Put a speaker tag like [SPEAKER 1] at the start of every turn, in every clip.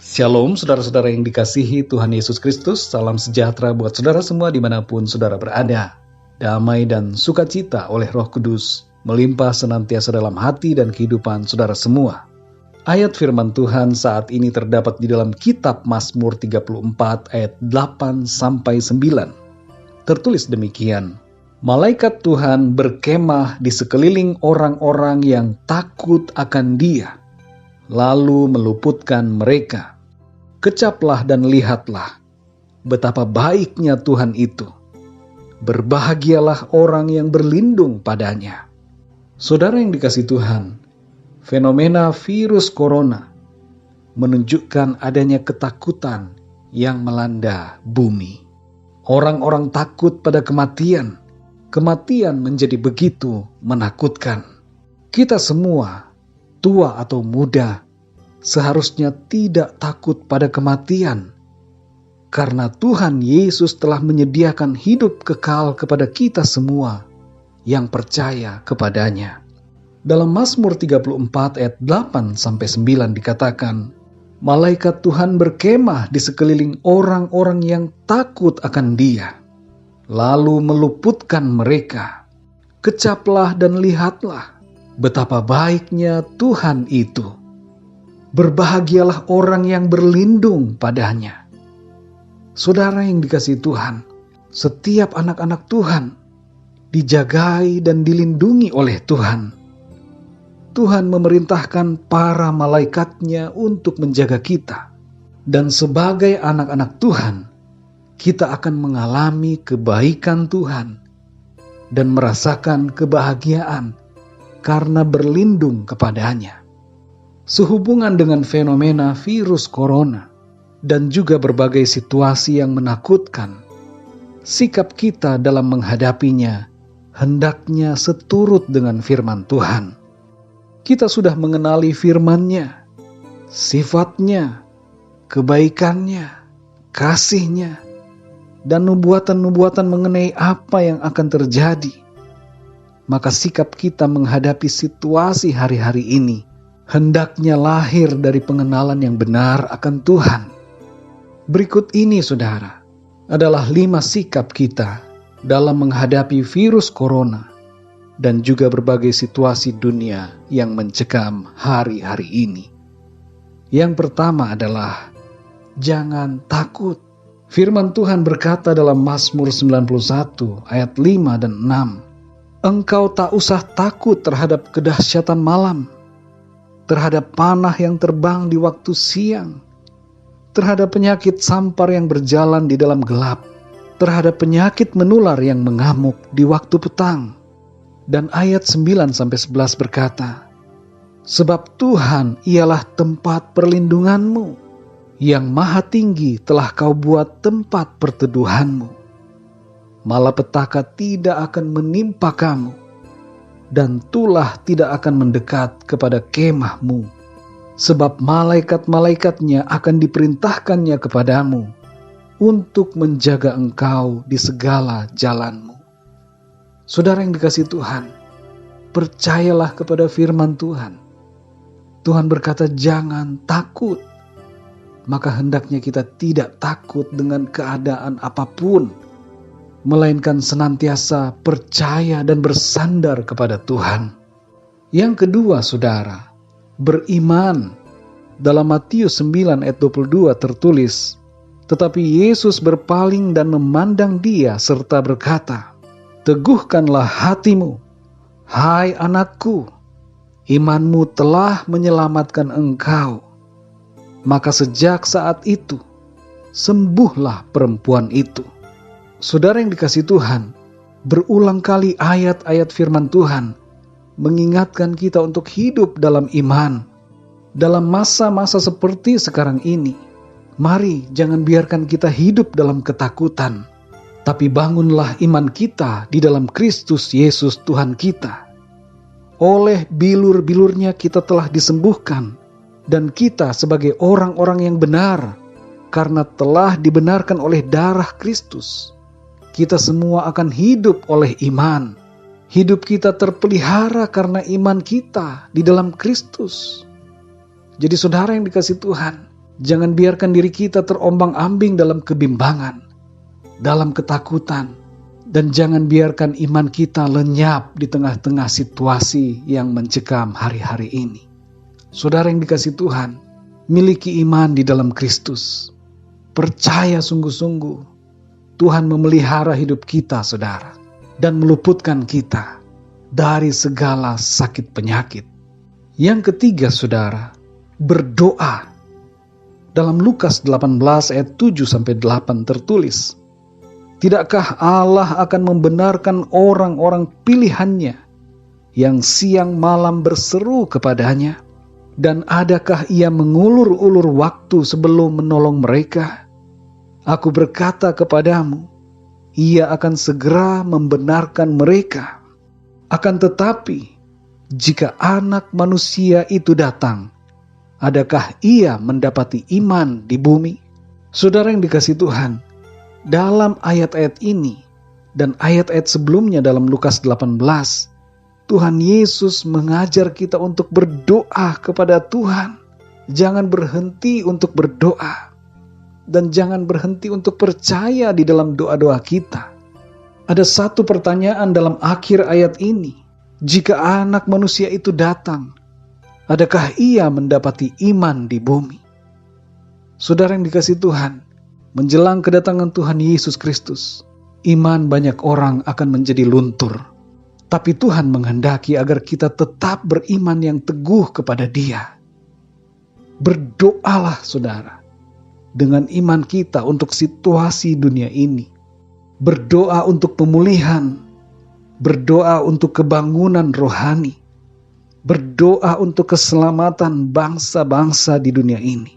[SPEAKER 1] Shalom saudara-saudara yang dikasihi Tuhan Yesus Kristus. Salam sejahtera buat saudara semua dimanapun saudara berada. Damai dan sukacita oleh Roh Kudus melimpah senantiasa dalam hati dan kehidupan saudara semua. Ayat firman Tuhan saat ini terdapat di dalam kitab Mazmur 34 ayat 8-9. Tertulis demikian: Malaikat Tuhan berkemah di sekeliling orang-orang yang takut akan Dia, lalu meluputkan mereka. Kecaplah dan lihatlah betapa baiknya Tuhan itu. Berbahagialah orang yang berlindung padanya. Saudara yang dikasihi Tuhan, fenomena virus corona menunjukkan adanya ketakutan yang melanda bumi. Orang-orang takut pada kematian. Kematian menjadi begitu menakutkan. Kita semua, tua atau muda, seharusnya tidak takut pada kematian, karena Tuhan Yesus telah menyediakan hidup kekal kepada kita semua yang percaya kepadanya. Dalam Mazmur 34 ayat 8-9 dikatakan, Malaikat Tuhan berkemah di sekeliling orang-orang yang takut akan Dia, lalu meluputkan mereka. Kecaplah dan lihatlah betapa baiknya Tuhan itu. Berbahagialah orang yang berlindung padanya. Saudara yang dikasihi Tuhan, setiap anak-anak Tuhan dijagai dan dilindungi oleh Tuhan. Tuhan memerintahkan para malaikatnya untuk menjaga kita. Dan sebagai anak-anak Tuhan, kita akan mengalami kebaikan Tuhan dan merasakan kebahagiaan karena berlindung kepadanya. Sehubungan dengan fenomena virus corona dan juga berbagai situasi yang menakutkan, sikap kita dalam menghadapinya hendaknya seturut dengan firman Tuhan. Kita sudah mengenali firman-Nya, sifatnya, kebaikannya, kasih-Nya, dan nubuatan-nubuatan mengenai apa yang akan terjadi. Maka sikap kita menghadapi situasi hari-hari ini hendaknya lahir dari pengenalan yang benar akan Tuhan. Berikut ini saudara, adalah 5 sikap kita dalam menghadapi virus corona dan juga berbagai situasi dunia yang mencekam hari-hari ini. Yang pertama adalah, jangan takut. Firman Tuhan berkata dalam Mazmur 91 ayat 5 dan 6, Engkau tak usah takut terhadap kedahsyatan malam, terhadap panah yang terbang di waktu siang, terhadap penyakit sampar yang berjalan di dalam gelap, terhadap penyakit menular yang mengamuk di waktu petang. Dan ayat 9-11 berkata, Sebab Tuhan ialah tempat perlindunganmu, yang maha tinggi telah kau buat tempat perteduhanmu. Malapetaka tidak akan menimpa kamu, dan tulah tidak akan mendekat kepada kemahmu, sebab malaikat-malaikatnya akan diperintahkannya kepadamu untuk menjaga engkau di segala jalanmu. Saudara yang dikasihi Tuhan, percayalah kepada firman Tuhan. Tuhan berkata jangan takut, maka hendaknya kita tidak takut dengan keadaan apapun, melainkan senantiasa percaya dan bersandar kepada Tuhan. Yang kedua saudara, beriman. Dalam Matius 9 ayat 22 tertulis, Tetapi Yesus berpaling dan memandang dia serta berkata, Teguhkanlah hatimu, hai anakku, imanmu telah menyelamatkan engkau. Maka sejak saat itu, sembuhlah perempuan itu. Saudara yang dikasihi Tuhan, berulang kali ayat-ayat firman Tuhan mengingatkan kita untuk hidup dalam iman. Dalam masa-masa seperti sekarang ini, mari jangan biarkan kita hidup dalam ketakutan, tapi bangunlah iman kita di dalam Kristus Yesus Tuhan kita. Oleh bilur-bilurnya kita telah disembuhkan, dan kita sebagai orang-orang yang benar, karena telah dibenarkan oleh darah Kristus. Kita semua akan hidup oleh iman. Hidup kita terpelihara karena iman kita di dalam Kristus. Jadi saudara yang dikasihi Tuhan, Jangan biarkan diri kita terombang-ambing dalam kebimbangan, dalam ketakutan, dan jangan biarkan iman kita lenyap di tengah-tengah situasi yang mencekam hari-hari ini. Saudara yang dikasihi Tuhan, miliki iman di dalam Kristus. Percaya sungguh-sungguh Tuhan memelihara hidup kita, saudara, dan meluputkan kita dari segala sakit penyakit. Yang ketiga, saudara, berdoa. Dalam Lukas 18 ayat 7-8 tertulis, tidakkah Allah akan membenarkan orang-orang pilihannya yang siang malam berseru kepadanya? Dan adakah ia mengulur-ulur waktu sebelum menolong mereka? Aku berkata kepadamu, ia akan segera membenarkan mereka. Akan tetapi, jika Anak Manusia itu datang, adakah ia mendapati iman di bumi? Saudara yang dikasihi Tuhan, dalam ayat-ayat ini dan ayat-ayat sebelumnya dalam Lukas 18, Tuhan Yesus mengajar kita untuk berdoa kepada Tuhan. Jangan berhenti untuk berdoa. Dan jangan berhenti untuk percaya di dalam doa-doa kita. Ada satu pertanyaan dalam akhir ayat ini. Jika Anak Manusia itu datang, adakah ia mendapati iman di bumi? Saudara yang dikasihi Tuhan, menjelang kedatangan Tuhan Yesus Kristus, iman banyak orang akan menjadi luntur. Tapi Tuhan menghendaki agar kita tetap beriman yang teguh kepada Dia. Berdoalah, saudara, dengan iman kita untuk situasi dunia ini. Berdoa untuk pemulihan, berdoa untuk kebangunan rohani, berdoa untuk keselamatan bangsa-bangsa di dunia ini,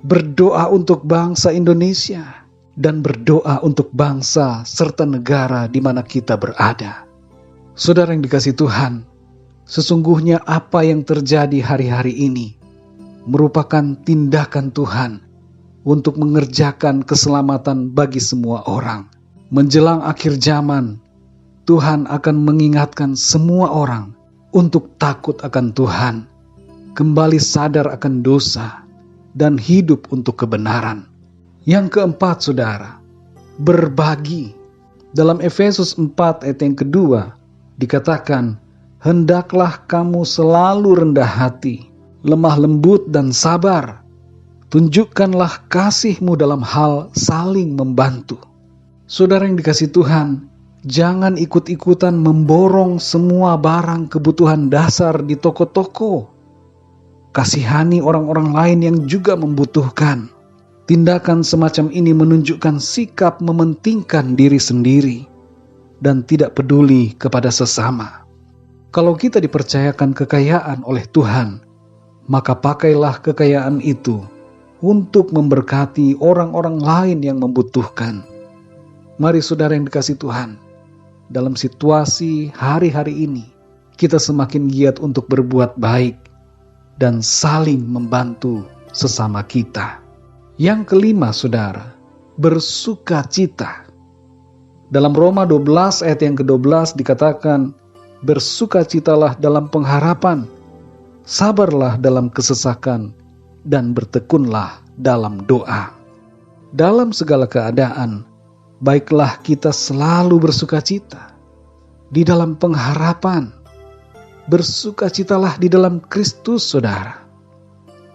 [SPEAKER 1] berdoa untuk bangsa Indonesia, dan berdoa untuk bangsa serta negara di mana kita berada. Saudara yang dikasihi Tuhan, sesungguhnya apa yang terjadi hari-hari ini merupakan tindakan Tuhan untuk mengerjakan keselamatan bagi semua orang. Menjelang akhir zaman, Tuhan akan mengingatkan semua orang untuk takut akan Tuhan, kembali sadar akan dosa, dan hidup untuk kebenaran. Yang keempat, saudara, berbagi. Dalam Efesus 4 ayat yang kedua, dikatakan, hendaklah kamu selalu rendah hati, lemah lembut dan sabar. Tunjukkanlah kasih-Mu dalam hal saling membantu. Saudara yang dikasihi Tuhan, jangan ikut-ikutan memborong semua barang kebutuhan dasar di toko-toko. Kasihani orang-orang lain yang juga membutuhkan. Tindakan semacam ini menunjukkan sikap mementingkan diri sendiri dan tidak peduli kepada sesama. Kalau kita dipercayakan kekayaan oleh Tuhan, maka pakailah kekayaan itu untuk memberkati orang-orang lain yang membutuhkan. Mari saudara yang dikasihi Tuhan, dalam situasi hari-hari ini, kita semakin giat untuk berbuat baik dan saling membantu sesama kita. Yang kelima, saudara, bersukacita. Dalam Roma 12 ayat yang ke-12 dikatakan, bersukacitalah dalam pengharapan, sabarlah dalam kesesakan, dan bertekunlah dalam doa. Dalam segala keadaan, baiklah kita selalu bersukacita. Di dalam pengharapan, bersukacitalah di dalam Kristus, saudara.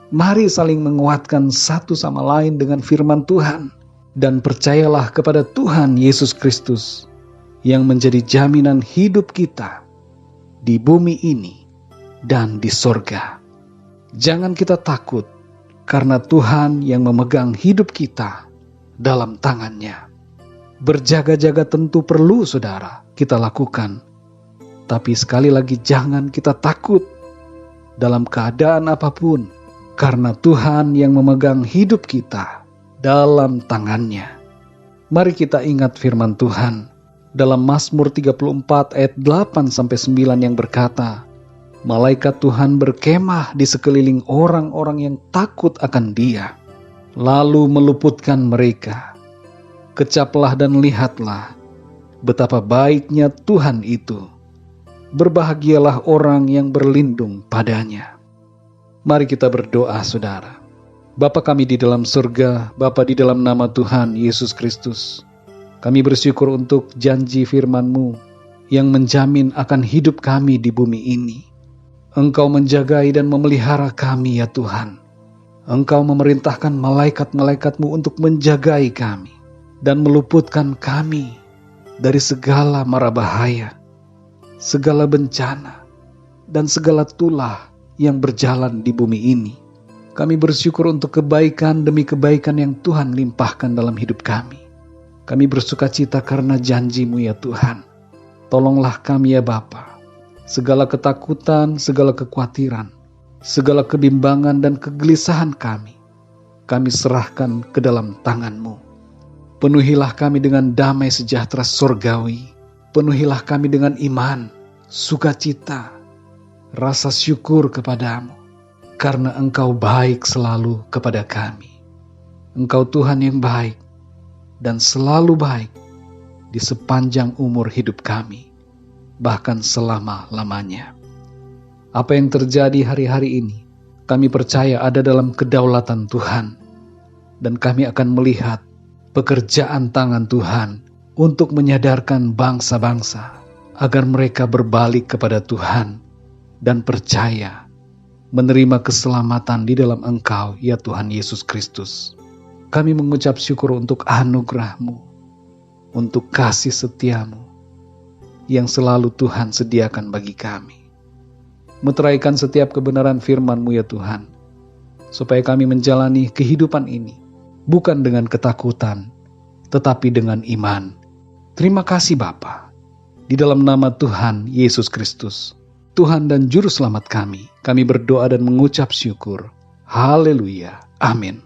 [SPEAKER 1] Mari saling menguatkan satu sama lain dengan firman Tuhan, dan percayalah kepada Tuhan Yesus Kristus yang menjadi jaminan hidup kita di bumi ini dan di sorga. Jangan kita takut, karena Tuhan yang memegang hidup kita dalam tangannya. Berjaga-jaga tentu perlu, saudara, kita lakukan. Tapi sekali lagi jangan kita takut dalam keadaan apapun, karena Tuhan yang memegang hidup kita dalam tangannya. Mari kita ingat firman Tuhan dalam Mazmur 34 ayat 8-9 yang berkata, malaikat Tuhan berkemah di sekeliling orang-orang yang takut akan Dia, lalu meluputkan mereka. Kecaplah dan lihatlah betapa baiknya Tuhan itu. Berbahagialah orang yang berlindung padanya. Mari kita berdoa, saudara. Bapa kami di dalam surga, Bapa di dalam nama Tuhan Yesus Kristus, kami bersyukur untuk janji firman-Mu yang menjamin akan hidup kami di bumi ini. Engkau menjagai dan memelihara kami ya Tuhan. Engkau memerintahkan malaikat-malaikat-Mu untuk menjagai kami dan meluputkan kami dari segala mara bahaya, segala bencana, dan segala tulah yang berjalan di bumi ini. Kami bersyukur untuk kebaikan demi kebaikan yang Tuhan limpahkan dalam hidup kami. Kami bersuka cita karena janji-Mu ya Tuhan. Tolonglah kami ya Bapa. Segala ketakutan, segala kekhawatiran, segala kebimbangan dan kegelisahan kami serahkan ke dalam tangan-Mu. Penuhilah kami dengan damai sejahtera surgawi. Penuhilah kami dengan iman, sukacita, rasa syukur kepadamu, karena Engkau baik selalu kepada kami. Engkau Tuhan yang baik dan selalu baik di sepanjang umur hidup kami, bahkan selama-lamanya. Apa yang terjadi hari-hari ini, kami percaya ada dalam kedaulatan Tuhan, dan kami akan melihat pekerjaan tangan Tuhan untuk menyadarkan bangsa-bangsa agar mereka berbalik kepada Tuhan dan percaya menerima keselamatan di dalam Engkau, ya Tuhan Yesus Kristus. Kami mengucap syukur untuk anugerah-Mu, untuk kasih setia-Mu yang selalu Tuhan sediakan bagi kami. Meteraikan setiap kebenaran firman-Mu ya Tuhan, supaya kami menjalani kehidupan ini bukan dengan ketakutan, tetapi dengan iman. Terima kasih Bapa. Di dalam nama Tuhan Yesus Kristus, Tuhan dan Juru Selamat kami berdoa dan mengucap syukur. Haleluya. Amin.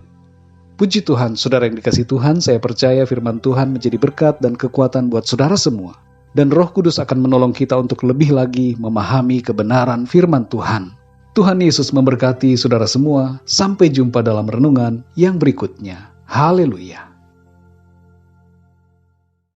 [SPEAKER 1] Puji Tuhan, saudara yang dikasihi Tuhan, saya percaya firman Tuhan menjadi berkat dan kekuatan buat saudara semua. Dan Roh Kudus akan menolong kita untuk lebih lagi memahami kebenaran firman Tuhan. Tuhan Yesus memberkati saudara semua. Sampai jumpa dalam renungan yang berikutnya. Haleluya.